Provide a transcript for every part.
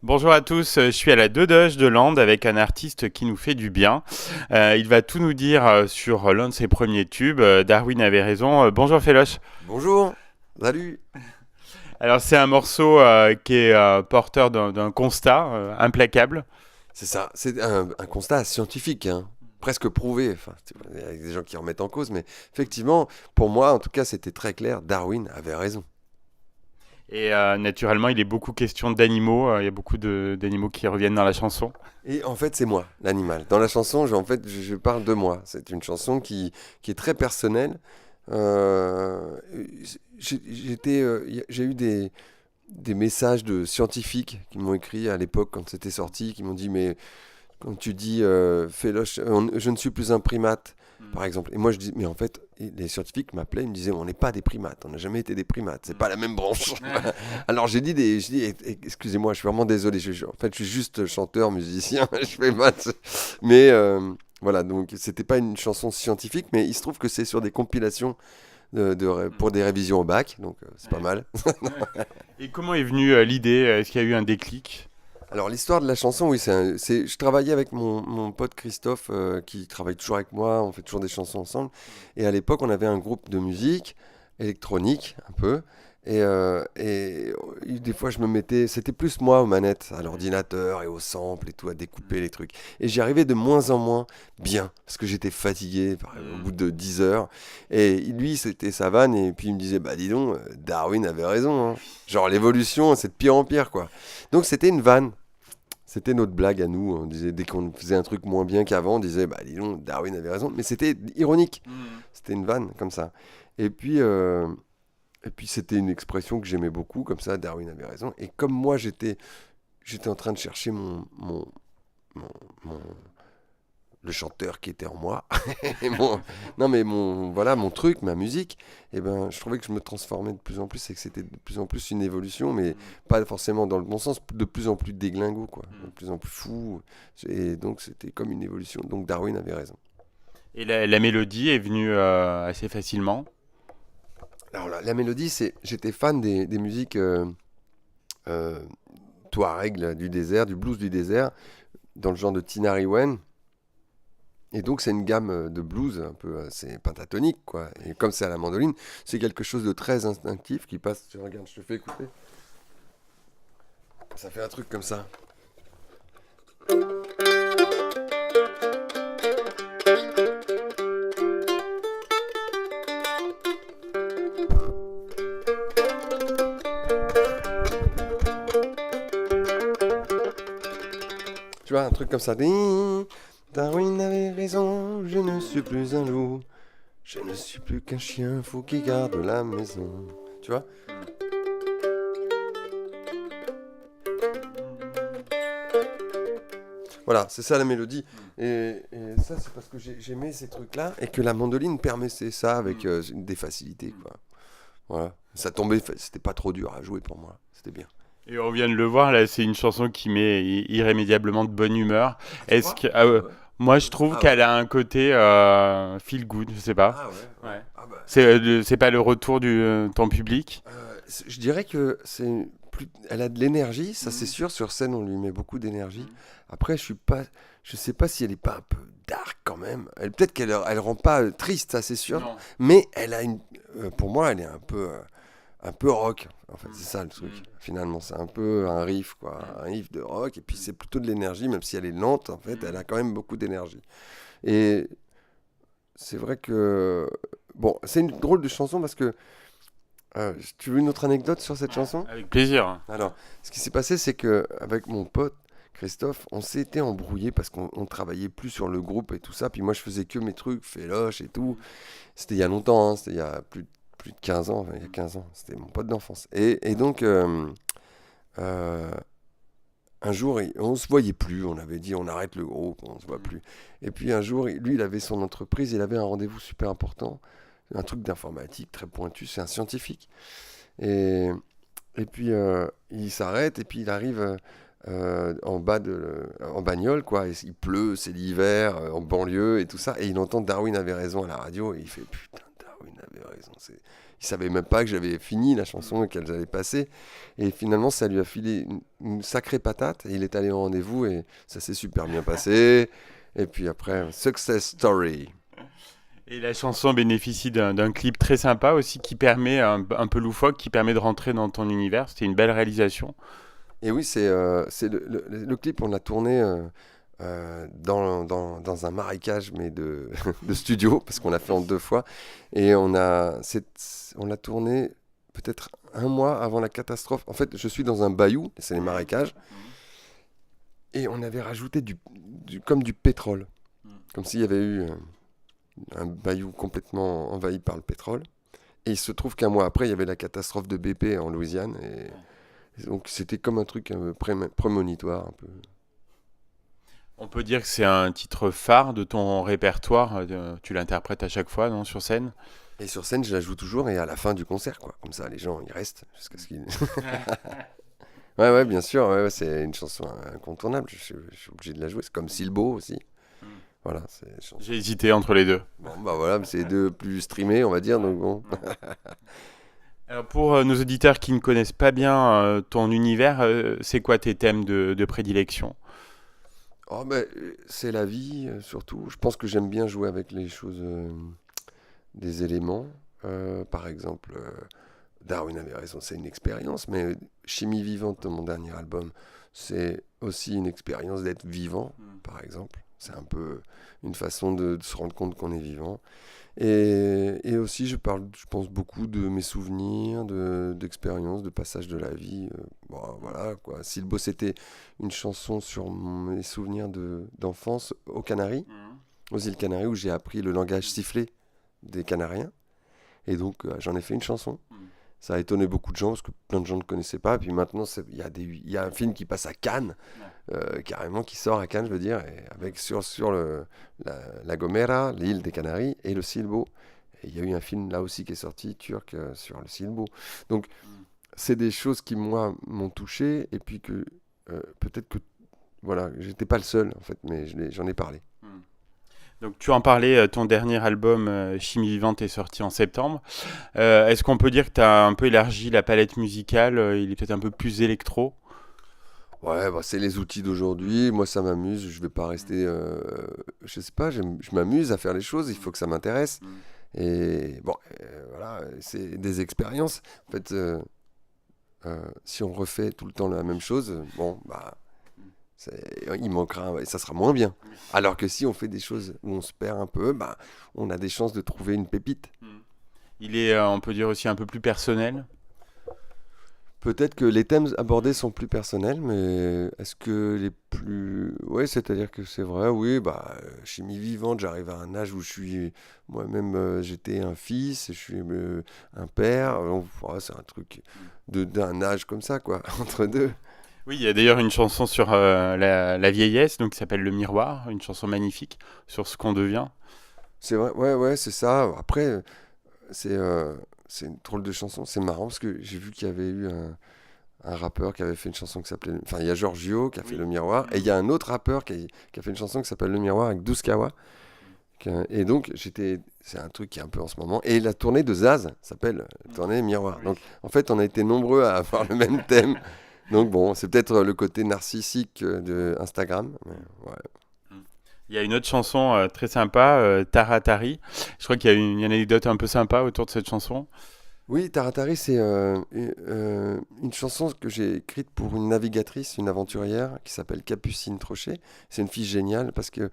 Bonjour à tous, je suis à la Dodoche de Land avec un artiste qui nous fait du bien. Il va tout nous dire sur l'un de ses premiers tubes, Darwin avait raison. Bonjour Féloche. Bonjour, salut. Alors c'est un morceau qui est porteur d'un constat implacable. C'est ça, c'est un constat scientifique, hein, presque prouvé. Enfin, il y a des gens qui remettent en cause, mais effectivement, pour moi, en tout cas, c'était très clair. Darwin avait raison. Et naturellement il est beaucoup question d'animaux, il y a beaucoup d'animaux qui reviennent dans la chanson. Et en fait, c'est moi, l'animal. Dans la chanson, je parle de moi. C'est une chanson qui est très personnelle. Euh, j'ai eu des messages de scientifiques qui m'ont écrit à l'époque quand c'était sorti, qui m'ont dit mais quand tu dis Féloche, je ne suis plus un primate, par exemple. Et moi je dis mais en fait les scientifiques m'appelaient, ils me disaient on n'est pas des primates, on n'a jamais été des primates, c'est pas la même branche. Alors j'ai dit excusez-moi, je suis vraiment désolé, en fait je suis juste chanteur, musicien, je fais maths, mais voilà, donc c'était pas une chanson scientifique, mais il se trouve que c'est sur des compilations pour des révisions au bac, donc c'est pas mal. Et comment est venue l'idée? Est-ce qu'il y a eu un déclic? Alors l'histoire de la chanson, oui, je travaillais avec mon pote Christophe qui travaille toujours avec moi, on fait toujours des chansons ensemble. Et à l'époque, on avait un groupe de musique électronique un peu. Et des fois, je me mettais, c'était plus moi aux manettes, à l'ordinateur et au sample et tout, à découper les trucs. Et j'y arrivais de moins en moins bien, parce que j'étais fatigué au bout de 10 heures. Et lui, c'était sa vanne, et puis il me disait, bah dis donc, Darwin avait raison, hein. Genre l'évolution, c'est de pire en pire, quoi. Donc c'était une vanne. C'était notre blague à nous. On disait, dès qu'on faisait un truc moins bien qu'avant, on disait, bah dis donc, Darwin avait raison. Mais c'était ironique. C'était une vanne comme ça. Et puis, euh, et puis c'était une expression que j'aimais beaucoup, comme ça, Darwin avait raison. Et comme moi, j'étais en train de chercher mon, mon- le chanteur qui était en moi, et non mais voilà, mon truc, ma musique, et ben, je trouvais que je me transformais de plus en plus et que c'était de plus en plus une évolution, mais pas forcément dans le bon sens, de plus en plus déglingo, quoi, de plus en plus fou. Et donc c'était comme une évolution. Donc Darwin avait raison. Et la mélodie est venue assez facilement. Alors la mélodie, j'étais fan des musiques euh, touareg là, du désert, du blues du désert, dans le genre de Tinari Wen. Et donc c'est une gamme de blues un peu assez pentatonique, quoi. Et comme c'est à la mandoline, c'est quelque chose de très instinctif qui passe. Tu regardes, je te fais écouter. Ça fait un truc comme ça. Tu vois, un truc comme ça. Darwin avait raison, je ne suis plus un loup. Je ne suis plus qu'un chien fou qui garde la maison. Tu vois. Voilà, c'est ça la mélodie. Et ça, c'est parce que j'aimais ces trucs-là et que la mandoline permettait ça avec des facilités, quoi. Voilà. Ça tombait, c'était pas trop dur à jouer pour moi. C'était bien. Et on vient de le voir, là, c'est une chanson qui met irrémédiablement de bonne humeur. Tu Est-ce crois? que Ah ouais. moi, je trouve Ah ouais. qu'elle a un côté feel good, je sais pas. Ah ouais, ouais. Ouais. Ah bah, C'est pas le retour du ton public. je dirais que elle a de l'énergie, ça c'est sûr. Sur scène, on lui met beaucoup d'énergie. Après, je sais pas si elle est pas un peu dark quand même. Peut-être elle rend pas triste, ça c'est sûr. Non. Mais pour moi, elle est un peu rock. En fait, c'est ça le truc. Mm. Finalement, c'est un peu un riff, quoi, un riff de rock. Et puis c'est plutôt de l'énergie, même si elle est lente. En fait, elle a quand même beaucoup d'énergie. Et c'est vrai que bon, c'est une drôle de chanson parce que tu veux une autre anecdote sur cette chanson? Avec plaisir. Alors, ce qui s'est passé, c'est que avec mon pote Christophe, on s'était embrouillé parce qu'on travaillait plus sur le groupe et tout ça. Puis moi, je faisais que mes trucs, féloche et tout. C'était il y a longtemps, hein, c'était il y a plus de 15 ans. Enfin, il y a 15 ans, c'était mon pote d'enfance. Et donc, euh, un jour, on se voyait plus. On avait dit, on arrête le groupe, on se voit plus. Et puis un jour, lui, il avait son entreprise, il avait un rendez-vous super important, un truc d'informatique très pointu. C'est un scientifique. Et Et puis il s'arrête et puis il arrive en bagnole, quoi. Et il pleut, c'est l'hiver, en banlieue et tout ça. Et il entend Darwin avait raison à la radio et il fait putain, Darwin avait raison. Il savait même pas que j'avais fini la chanson et qu'elle allait passer. Et finalement, ça lui a filé une sacrée patate. Et il est allé au rendez-vous et ça s'est super bien passé. Et puis après, success story. Et la chanson bénéficie d'un clip très sympa aussi qui permet, un peu loufoque, qui permet de rentrer dans ton univers. C'était une belle réalisation. Et oui, c'est le clip, on l'a tourné dans un marécage, mais de studio, parce qu'on l'a fait en 2 fois. Et on l'a tourné peut-être un mois avant la catastrophe. En fait, je suis dans un bayou, c'est les marécages, et on avait rajouté comme du pétrole. Comme s'il y avait eu un bayou complètement envahi par le pétrole. Et il se trouve qu'un mois après, il y avait la catastrophe de BP en Louisiane. Et donc c'était comme un truc prémonitoire un peu. On peut dire que c'est un titre phare de ton répertoire. Tu l'interprètes à chaque fois, non, sur scène? Et sur scène, je la joue toujours et à la fin du concert, quoi. Comme ça, les gens, ils restent jusqu'à ce qu'ils... Ouais, ouais, bien sûr, ouais, ouais, c'est une chanson incontournable. Je suis obligé de la jouer. C'est comme Silbo aussi. Voilà, c'est une chanson. J'ai hésité entre les deux. Bon, bah voilà, mais c'est les deux plus streamés, on va dire, donc bon. Alors pour nos auditeurs qui ne connaissent pas bien ton univers, c'est quoi tes thèmes de prédilection? Oh, ben, c'est la vie, surtout. Je pense que j'aime bien jouer avec les choses, des éléments. Par exemple, Darwin avait raison, c'est une expérience, mais Chimie vivante, mon dernier album, c'est aussi une expérience d'être vivant, par exemple. C'est un peu une façon de se rendre compte qu'on est vivant. Et aussi, je pense beaucoup de mes souvenirs, d'expériences, de passages de la vie. Bon, voilà, quoi. Silbo, c'était une chanson sur mes souvenirs d'enfance aux Canaries, aux îles Canaries, où j'ai appris le langage sifflé des Canariens. Et donc, j'en ai fait une chanson. Ça a étonné beaucoup de gens parce que plein de gens ne connaissaient pas. Et puis maintenant, il y a un film qui passe à Cannes, carrément, qui sort à Cannes, je veux dire, et avec sur la Gomera, l'île des Canaries, et le Silbo. Et il y a eu un film là aussi qui est sorti, turc, sur le Silbo. Donc, c'est des choses qui, moi, m'ont touché. Et puis que peut-être que, voilà, j'étais pas le seul, en fait, mais j'en ai parlé. Donc tu en parlais, ton dernier album Chimie vivante est sorti en septembre. Est-ce qu'on peut dire que tu as un peu élargi la palette musicale? Il est peut-être un peu plus électro. Ouais, bah, c'est les outils d'aujourd'hui. Moi, ça m'amuse. Je vais pas rester. Je sais pas, je m'amuse à faire les choses. Il faut que ça m'intéresse. Et bon, voilà, c'est des expériences. En fait, si on refait tout le temps la même chose, bon, bah, il manquera, et ça sera moins bien. Alors que si on fait des choses où on se perd un peu, bah, on a des chances de trouver une pépite. Il est, on peut dire aussi un peu plus personnel. Peut-être que les thèmes abordés sont plus personnels, mais est-ce que les plus... Oui, c'est-à-dire que c'est vrai, oui, bah, chimie vivante, j'arrive à un âge où je suis... Moi-même, j'étais un fils, je suis un père, donc, ouais, c'est un truc d'un âge comme ça, quoi, entre deux. Oui, il y a d'ailleurs une chanson sur la vieillesse, donc qui s'appelle Le Miroir, une chanson magnifique sur ce qu'on devient. C'est vrai, ouais, ouais, c'est ça. Après, c'est c'est une drôle de chanson, c'est marrant, parce que j'ai vu qu'il y avait eu un rappeur qui avait fait une chanson qui s'appelait... Enfin, il y a Giorgio qui a fait Le Miroir, et il y a un autre rappeur qui a fait une chanson qui s'appelle Le Miroir avec Douskawa. Et donc, c'est un truc qui est un peu en ce moment. Et la tournée de Zaz s'appelle Tournée Miroir. Donc, en fait, on a été nombreux à avoir le même thème. Donc, bon, c'est peut-être le côté narcissique de Instagram. Mais, ouais. Il y a une autre chanson très sympa, Taratari. Je crois qu'il y a une anecdote un peu sympa autour de cette chanson. Oui, Taratari, c'est une chanson que j'ai écrite pour une navigatrice, une aventurière qui s'appelle Capucine Trochet. C'est une fille géniale parce que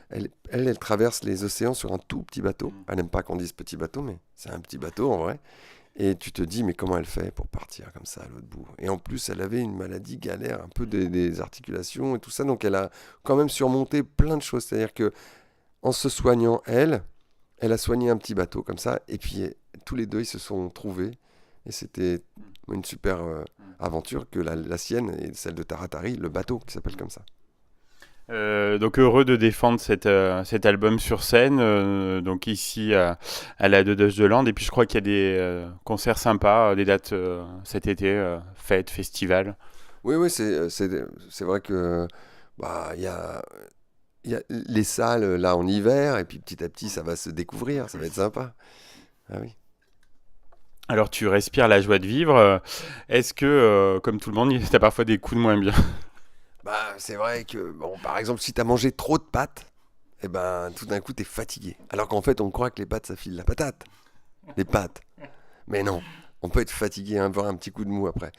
elle traverse les océans sur un tout petit bateau. Elle n'aime pas qu'on dise petit bateau, mais c'est un petit bateau en vrai. Et tu te dis, mais comment elle fait pour partir comme ça à l'autre bout? Et en plus, elle avait une maladie galère, un peu des articulations et tout ça. Donc, elle a quand même surmonté plein de choses. C'est-à-dire que en se soignant, elle a soigné un petit bateau comme ça. Et puis, tous les deux, ils se sont trouvés. Et c'était une super aventure que la sienne et celle de Taratari, le bateau qui s'appelle comme ça. Donc heureux de défendre cet album sur scène, donc ici à la Deux Doges de Land. Et puis je crois qu'il y a des concerts sympas, des dates cet été, fêtes, festivals. Oui, oui, c'est vrai que bah, il y a les salles là en hiver. Et puis petit à petit, ça va se découvrir. Ça va être sympa. Ah oui. Alors tu respires la joie de vivre. Est-ce que, comme tout le monde, tu as parfois des coups de moins bien? Bah, c'est vrai que, bon, par exemple, si t'as mangé trop de pâtes, et ben, tout d'un coup, t'es fatigué. Alors qu'en fait, on croit que les pâtes, ça file la patate. Les pâtes. Mais non, on peut être fatigué, avoir un petit coup de mou après.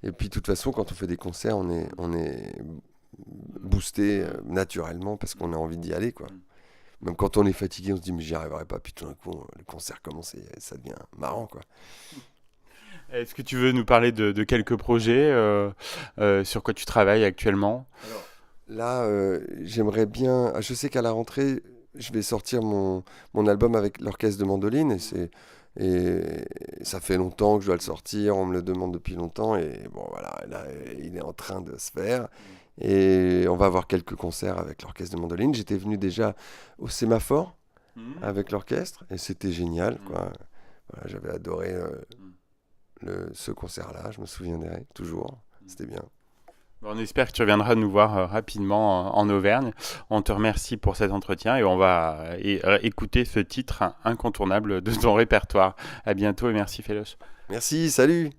Et puis, de toute façon, quand on fait des concerts, on est boosté naturellement parce qu'on a envie d'y aller, quoi. Même quand on est fatigué, on se dit, mais j'y arriverai pas. Puis tout d'un coup, le concert commence et ça devient marrant, quoi. Est-ce que tu veux nous parler de quelques projets sur quoi tu travailles actuellement? Alors, là, j'aimerais bien. Je sais qu'à la rentrée, je vais sortir mon album avec l'orchestre de mandoline et ça fait longtemps que je dois le sortir. On me le demande depuis longtemps et bon voilà, là, il est en train de se faire et on va avoir quelques concerts avec l'orchestre de mandoline. J'étais venu déjà au Sémaphore Mhm. avec l'orchestre et c'était génial, Mhm. quoi. Voilà, j'avais adoré ce concert-là. Je me souviendrai toujours. C'était bien. On espère que tu reviendras nous voir rapidement en Auvergne. On te remercie pour cet entretien et on va écouter ce titre incontournable de ton répertoire. À bientôt et merci Félos. Merci, salut!